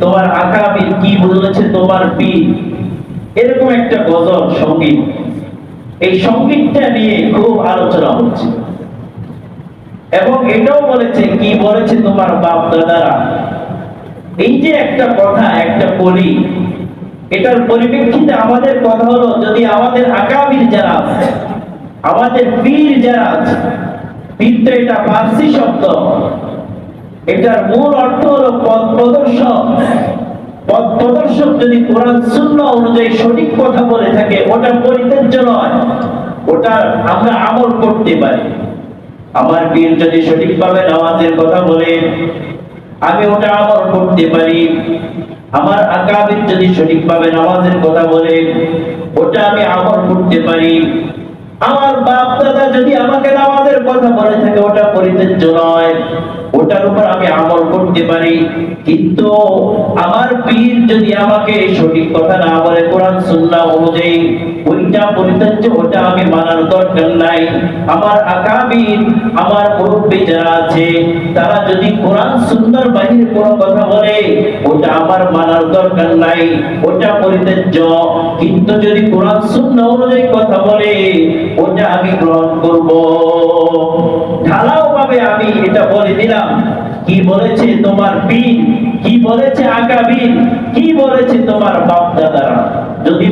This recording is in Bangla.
তোমার আকাবির, কি বলেছে তোমার পীর, এরকম একটা গজল সঙ্গীত। এই সঙ্গীতটা নিয়ে খুব আলোচনা হচ্ছে এবং এটাও বলেছে কি বলেছে তোমার বাপ দাদারা। এই যে একটা কথা, একটা বলি, এটার পরিপ্রেক্ষিতে আমাদের কথা হলো, যদি আমাদের আকাবির যারা আছে, আমাদের পীর যারা আছে, পীর তো এটা ফার্সি শব্দ, এটার মূল অর্থ হলো পথ প্রদর্শক। পথ প্রদর্শক যদি কোরআন সুন্নাহ অনুযায়ী সঠিক কথা বলে থাকে, ওটা পরিত্যাজ্য নয়, ওটা আমরা আমল করতে পারি। আমার পীর যদি সঠিকভাবে নামাজের কথা বলে, আমি ওটা আমল করতে পারি। আমার আকাবির যদি সঠিকভাবে নামাজের কথা বলে, ওটা আমি আমল করতে পারি। আমার বাপ দাদা যদি আমাকে নামাজের কথা বলে থাকে, ওটা পরিত্যাজ্য নয়, ওটার উপর আমি আমল করতে পারি। কিন্তু আমার পীর যদি আমাকে সঠিক কথা না বলে কোরআন সুন্নাহ অনুযায়ী, ওইটা পরিত্যাজ্য, ওটা আমি মানার দরকার নাই। আমার আকাবির, আমার মুরব্বি যারা আছে, তারা যদি কোরআন সুন্নাহর বাইরে কোনো কথা বলে, ওটা আমার মানার দরকার নাই, ওটা পরিত্যাজ্য। কিন্তু যদি কোরআন সুন্নাহ অনুযায়ী কথা বলে, ওটা আমি গ্রহণ করব। ঢালাও ভাবে আমি এটা বলে দিলাম, কি বলেছে তোমার পীর, কি বলেছে আকাবির, কি বলেছে তোমার বাপ দাদারা। যদি